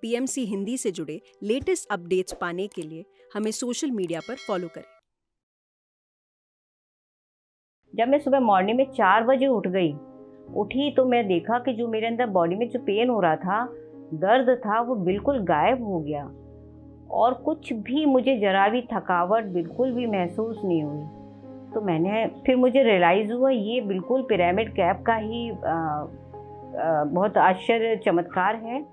PMC Hindi से जुड़े latest updates पाने के लिए हमें सोशल मीडिया पर फॉलो करें। जब मैं सुबह मॉर्निंग में 4 बजे उठी तो मैं देखा कि जो मेरे अंदर बॉडी में जो पेन हो रहा था, दर्द था, वो बिल्कुल गायब हो गया और कुछ भी मुझे ज़रा भी थकावट बिल्कुल भी महसूस नहीं हुई। तो फिर मुझे रियलाइज़ हुआ ये बिल्कुल पिरामिड कैप का ही बहुत आश्चर्य चमत्कार है।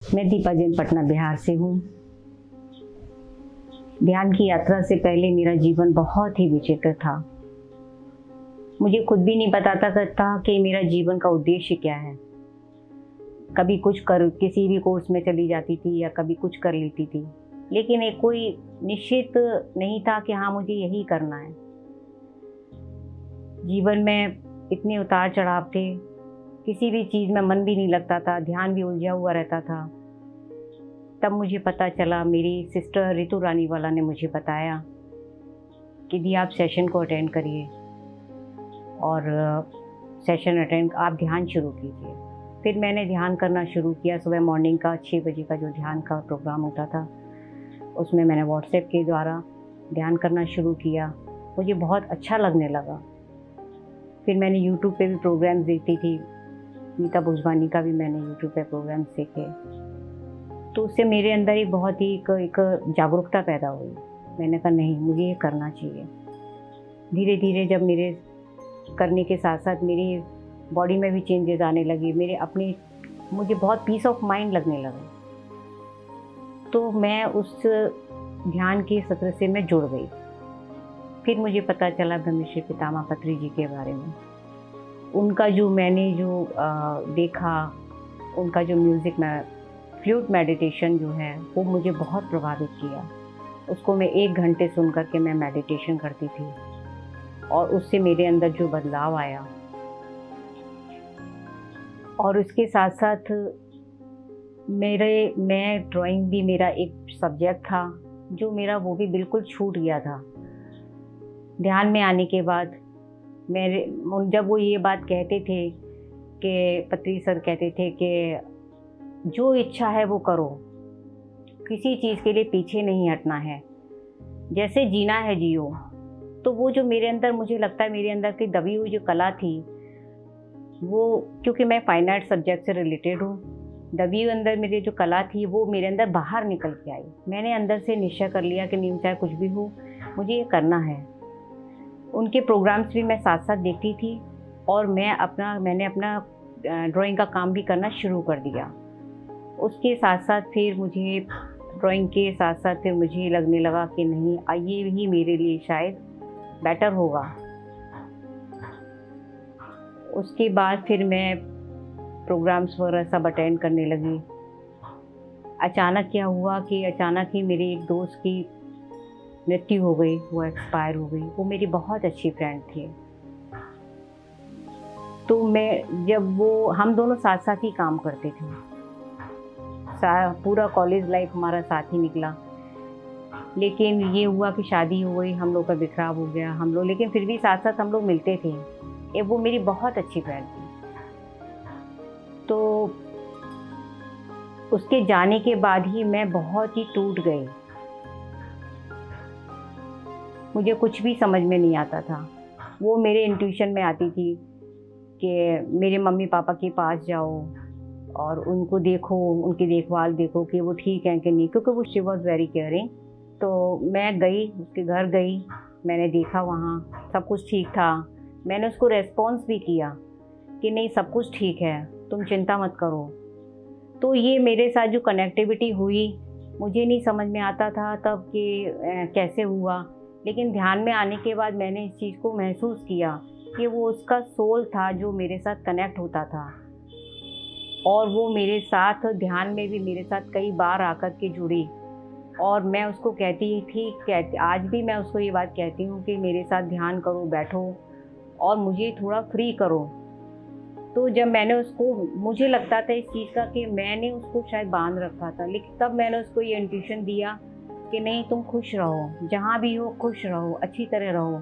मैं दीपा जैन पटना बिहार से हूँ। ध्यान की यात्रा से पहले मेरा जीवन बहुत ही विचित्र था। मुझे खुद भी नहीं पता था कि मेरा जीवन का उद्देश्य क्या है। कभी किसी भी कोर्स में चली जाती थी या कभी कुछ कर लेती थी, लेकिन एक कोई निश्चित नहीं था कि हाँ मुझे यही करना है। जीवन में इतने उतार चढ़ाव थे, किसी भी चीज़ में मन भी नहीं लगता था, ध्यान भी उलझा हुआ रहता था। तब मुझे पता चला, मेरी सिस्टर रितु रानीवाला ने मुझे बताया कि दी आप सेशन को अटेंड करिए और सेशन अटेंड आप ध्यान शुरू कीजिए। फिर मैंने ध्यान करना शुरू किया। सुबह मॉर्निंग का 6 बजे का जो ध्यान का प्रोग्राम होता था, उसमें मैंने व्हाट्सएप के द्वारा ध्यान करना शुरू किया। मुझे बहुत अच्छा लगने लगा। फिर मैंने यूट्यूब पे भी प्रोग्राम्स देखती थी। नीता भुजवानी का भी मैंने यूट्यूब पे प्रोग्राम्स देखे, तो उससे मेरे अंदर एक बहुत ही एक जागरूकता पैदा हुई। मैंने कहा नहीं, मुझे ये करना चाहिए। धीरे धीरे जब मेरे करने के साथ साथ मेरी बॉडी में भी चेंजेस आने लगे, मुझे बहुत पीस ऑफ माइंड लगने लगा। तो मैं उस ध्यान के सत्र से मैं जुड़ गई। फिर मुझे पता चला ब्रह्मश्री पितामह पत्री जी के बारे में। उनका मैंने देखा, उनका जो म्यूज़िक में फ्लूट मेडिटेशन जो है वो मुझे बहुत प्रभावित किया। उसको मैं 1 घंटे सुन कर के मैं मेडिटेशन करती थी और उससे मेरे अंदर जो बदलाव आया, और उसके साथ साथ मैं ड्राइंग भी मेरा एक सब्जेक्ट था जो मेरा वो भी बिल्कुल छूट गया था। ध्यान में आने के बाद जब वो ये बात कहते थे कि पत्री सर कहते थे कि जो इच्छा है वो करो, किसी चीज़ के लिए पीछे नहीं हटना है, जैसे जीना है जियो। तो वो जो मेरे अंदर, मुझे लगता है मेरे अंदर की दबी हुई जो कला थी, वो क्योंकि मैं फाइन आर्ट सब्जेक्ट से रिलेटेड हूँ, दबी हुई अंदर मेरी जो कला थी वो मेरे अंदर बाहर निकल के आई। मैंने अंदर से निश्चय कर लिया कि नहीं, चाहे कुछ भी हो, मुझे ये करना है। उनके प्रोग्राम्स भी मैं साथ साथ देखती थी और मैंने अपना ड्राइंग का काम भी करना शुरू कर दिया। उसके साथ साथ फिर मुझे ड्राइंग के साथ साथ फिर मुझे लगने लगा कि नहीं, ये ही मेरे लिए शायद बेटर होगा। उसके बाद फिर मैं प्रोग्राम्स वगैरह सब अटेंड करने लगी। अचानक क्या हुआ कि अचानक ही मेरी एक दोस्त की मृत्यु हो गई, वो एक्सपायर हो गई। वो मेरी बहुत अच्छी फ्रेंड थी। तो हम दोनों साथ साथ ही काम करते थे। पूरा कॉलेज लाइफ हमारा साथ ही निकला, लेकिन ये हुआ कि शादी हो गई, हम लोग का बिखराव हो गया। लेकिन फिर भी साथ साथ हम लोग मिलते थे। वो मेरी बहुत अच्छी फ्रेंड थी। तो उसके जाने के बाद ही मैं बहुत ही टूट गई। मुझे कुछ भी समझ में नहीं आता था। वो मेरे इंट्यूशन में आती थी कि मेरे मम्मी पापा के पास जाओ और उनको देखो, उनकी देखभाल देखो कि वो ठीक हैं कि नहीं, क्योंकि शी वॉज वेरी केयरिंग। तो मैं गई, उसके घर गई, मैंने देखा वहाँ सब कुछ ठीक था। मैंने उसको रेस्पॉन्स भी किया कि नहीं, सब कुछ ठीक है, तुम चिंता मत करो। तो ये मेरे साथ जो कनेक्टिविटी हुई, मुझे नहीं समझ में आता था तब कि कैसे हुआ, लेकिन ध्यान में आने के बाद मैंने इस चीज़ को महसूस किया कि वो उसका सोल था जो मेरे साथ कनेक्ट होता था। और वो मेरे साथ ध्यान में भी मेरे साथ कई बार आकर के जुड़ी। और मैं उसको आज भी मैं उसको ये बात कहती हूँ कि मेरे साथ ध्यान करो, बैठो और मुझे थोड़ा फ्री करो। तो जब मैंने उसको, मुझे लगता था इस चीज़ का कि मैंने उसको शायद बांध रखा था, लेकिन तब मैंने उसको ये इंट्यूशन दिया कि नहीं, तुम खुश रहो, जहाँ भी हो खुश रहो, अच्छी तरह रहो।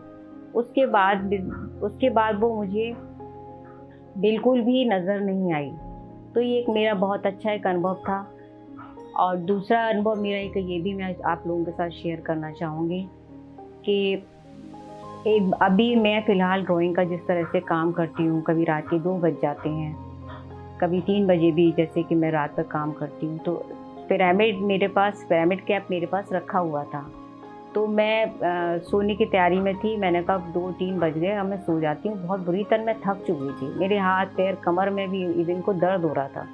उसके बाद वो मुझे बिल्कुल भी नज़र नहीं आई। तो ये एक मेरा बहुत अच्छा एक अनुभव था। और दूसरा अनुभव मेरा एक ये भी मैं आप लोगों के साथ शेयर करना चाहूँगी कि अभी मैं फ़िलहाल ड्राइंग का जिस तरह से काम करती हूँ, कभी रात के 2 बज जाते हैं, कभी 3 बजे भी, जैसे कि मैं रात तक काम करती हूँ। तो पिरामिड कैप मेरे पास रखा हुआ था। तो मैं सोने की तैयारी में थी, मैंने कहा 2-3 बज गए, अब मैं सो जाती हूँ। बहुत बुरी तरह मैं थक चुकी थी, मेरे हाथ पैर कमर में भी इवन को दर्द हो रहा था।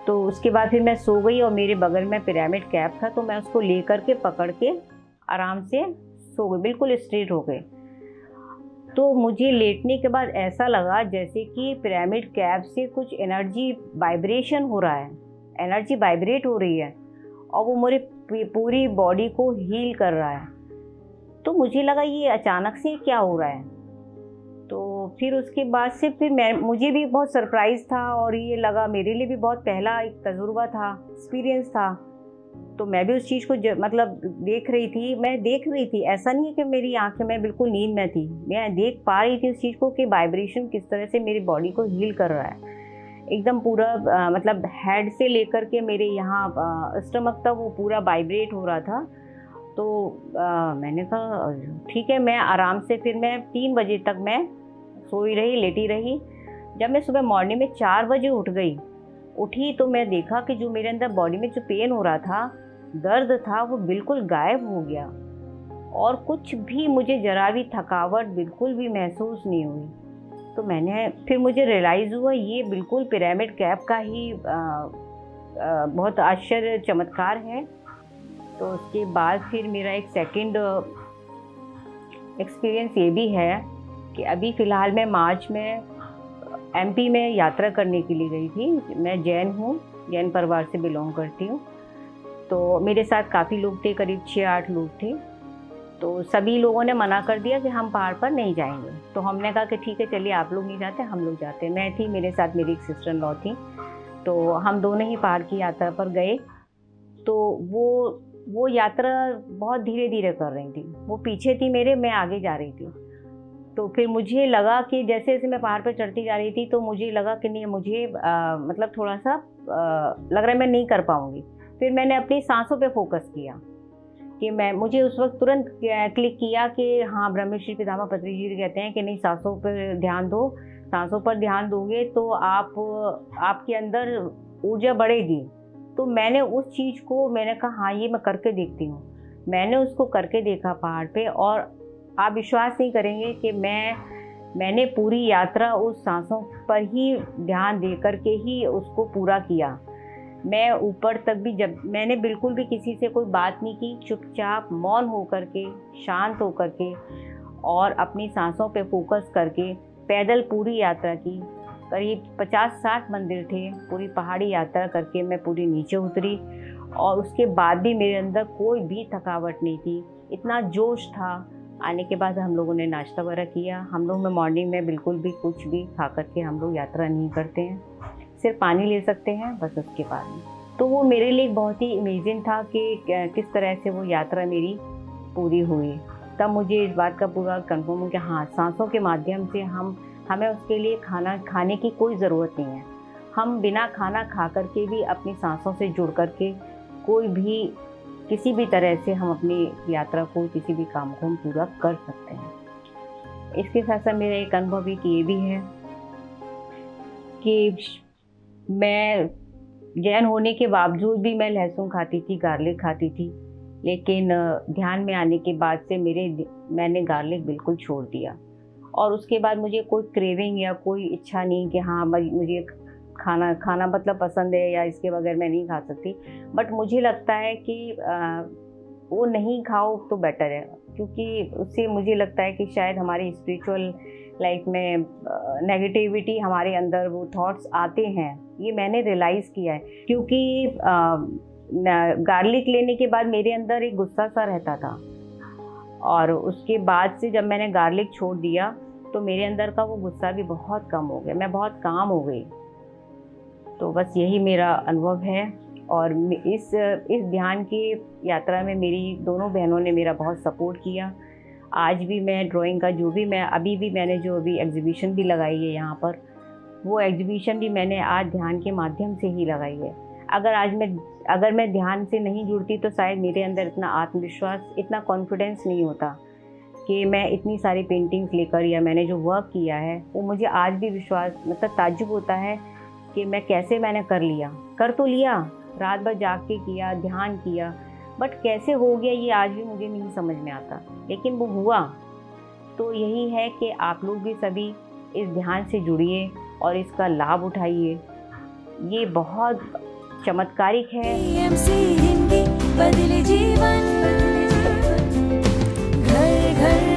तो उसके बाद फिर मैं सो गई और मेरे बगल में पिरामिड कैप था, तो मैं उसको लेकर के पकड़ के आराम से सो गई, बिल्कुल स्ट्रेट हो गई। तो मुझे लेटने के बाद ऐसा लगा जैसे कि पिरामिड कैप से कुछ एनर्जी वाइब्रेशन हो रहा है, एनर्जी वाइब्रेट हो रही है और वो मेरी पूरी बॉडी को हील कर रहा है। तो मुझे लगा ये अचानक से क्या हो रहा है। तो फिर उसके बाद से मुझे भी बहुत सरप्राइज़ था और ये लगा मेरे लिए भी बहुत पहला एक तजुर्बा था, एक्सपीरियंस था। तो मैं भी उस चीज़ को मतलब देख रही थी। ऐसा नहीं है कि मेरी आंखें, मैं बिल्कुल नींद में थी, मैं देख पा रही थी उस चीज़ को कि वाइब्रेशन किस तरह से मेरी बॉडी को हील कर रहा है। एकदम पूरा मतलब हेड से लेकर के मेरे यहाँ स्टमक तक वो पूरा वाइब्रेट हो रहा था। तो मैंने कहा ठीक है, मैं आराम से, फिर मैं 3 बजे तक मैं सोई रही, लेटी रही। जब मैं सुबह मॉर्निंग में 4 बजे उठी तो मैं देखा कि जो मेरे अंदर बॉडी में जो पेन हो रहा था, दर्द था, वो बिल्कुल गायब हो गया और कुछ भी मुझे ज़रा भी थकावट बिल्कुल भी महसूस नहीं हुई। तो फिर मुझे रियलाइज़ हुआ ये बिल्कुल पिरामिड कैप का ही बहुत आश्चर्य चमत्कार है। तो उसके बाद फिर मेरा एक सेकंड एक्सपीरियंस ये भी है कि अभी फ़िलहाल मैं मार्च में एमपी में यात्रा करने के लिए गई थी। मैं जैन हूँ, जैन परिवार से बिलोंग करती हूँ। तो मेरे साथ काफ़ी लोग थे, करीब 6-8 लोग थे। तो सभी लोगों ने मना कर दिया कि हम पहाड़ पर नहीं जाएंगे। तो हमने कहा कि ठीक है, चलिए आप लोग नहीं जाते, हम लोग जाते। मैं थी, मेरे साथ मेरी एक सिस्टर इन लॉ थी, तो हम दोनों ही पहाड़ की यात्रा पर गए। तो वो यात्रा बहुत धीरे धीरे कर रही थी, वो पीछे थी मेरे, मैं आगे जा रही थी। तो फिर मुझे लगा कि जैसे जैसे मैं पहाड़ पर चढ़ती जा रही थी तो मुझे लगा कि नहीं, मुझे मतलब थोड़ा सा लग रहा है मैं नहीं कर पाऊँगी। फिर मैंने अपनी सांसों पे फोकस किया कि मुझे उस वक्त तुरंत क्लिक किया कि हाँ, ब्रह्मश्री पितामह पत्री जी कहते हैं कि नहीं, सांसों पर ध्यान दो, सांसों पर ध्यान दोगे तो आपके अंदर ऊर्जा बढ़ेगी। तो मैंने उस चीज़ को, मैंने कहा हाँ, ये मैं करके देखती हूँ। मैंने उसको करके देखा पहाड़ पे और आप विश्वास नहीं करेंगे कि मैंने पूरी यात्रा उस सांसों पर ही ध्यान दे करके ही उसको पूरा किया। मैं ऊपर तक भी, जब मैंने बिल्कुल भी किसी से कोई बात नहीं की, चुपचाप मौन होकर के, शांत होकर के और अपनी सांसों पे फोकस करके पैदल पूरी यात्रा की। करीब 50-60 मंदिर थे, पूरी पहाड़ी यात्रा करके मैं पूरी नीचे उतरी और उसके बाद भी मेरे अंदर कोई भी थकावट नहीं थी, इतना जोश था। आने के बाद हम लोगों ने नाश्ता वगैरह किया। हम लोग में मॉर्निंग में बिल्कुल भी कुछ भी खा करके हम लोग यात्रा नहीं करते हैं, सिर्फ पानी ले सकते हैं बस उसके बाद में। तो वो मेरे लिए बहुत ही अमेजिंग था कि किस तरह से वो यात्रा मेरी पूरी हुई। तब मुझे इस बात का पूरा कन्फर्म हो कि हाँ, सांसों के माध्यम से हमें उसके लिए खाना खाने की कोई ज़रूरत नहीं है। हम बिना खाना खा करके भी अपनी सांसों से जुड़ करके कोई भी, किसी भी तरह से हम अपनी यात्रा को, किसी भी काम को हम पूरा कर सकते हैं। इसके साथ साथ मेरा एक अनुभव ये भी है कि मैं जैन होने के बावजूद भी मैं लहसुन खाती थी, गार्लिक खाती थी, लेकिन ध्यान में आने के बाद से मैंने गार्लिक बिल्कुल छोड़ दिया। और उसके बाद मुझे कोई क्रेविंग या कोई इच्छा नहीं कि हाँ मुझे खाना मतलब पसंद है या इसके बगैर मैं नहीं खा सकती। बट मुझे लगता है कि वो नहीं खाओ तो बेटर है, क्योंकि उससे मुझे लगता है कि शायद हमारी स्पिरिचुअल लाइफ में नेगेटिविटी हमारे अंदर वो थॉट्स आते हैं, ये मैंने रियलाइज़ किया है। क्योंकि गार्लिक लेने के बाद मेरे अंदर एक गुस्सा सा रहता था और उसके बाद से जब मैंने गार्लिक छोड़ दिया तो मेरे अंदर का वो गुस्सा भी बहुत कम हो गया, मैं बहुत काम हो गई। तो बस यही मेरा अनुभव है। और इस ध्यान की यात्रा में मेरी दोनों बहनों ने मेरा बहुत सपोर्ट किया। आज भी मैं ड्राइंग का जो भी मैं अभी भी मैंने जो अभी एग्जीबिशन भी लगाई है यहाँ पर, वो एग्जीबिशन भी मैंने आज ध्यान के माध्यम से ही लगाई है। अगर मैं ध्यान से नहीं जुड़ती तो शायद मेरे अंदर इतना आत्मविश्वास, इतना कॉन्फिडेंस नहीं होता कि मैं इतनी सारी पेंटिंग्स लेकर या मैंने जो वर्क किया है वो मुझे आज भी विश्वास, मतलब ताज्जुब होता है कि मैं कैसे मैंने कर तो लिया, रात भर जाग के किया, ध्यान किया, बट कैसे हो गया ये आज भी मुझे नहीं समझ में आता, लेकिन वो हुआ। तो यही है कि आप लोग भी सभी इस ध्यान से जुड़िए और इसका लाभ उठाइए। ये बहुत चमत्कारिक है। PMC हिंदी बदले जीवन, घर घर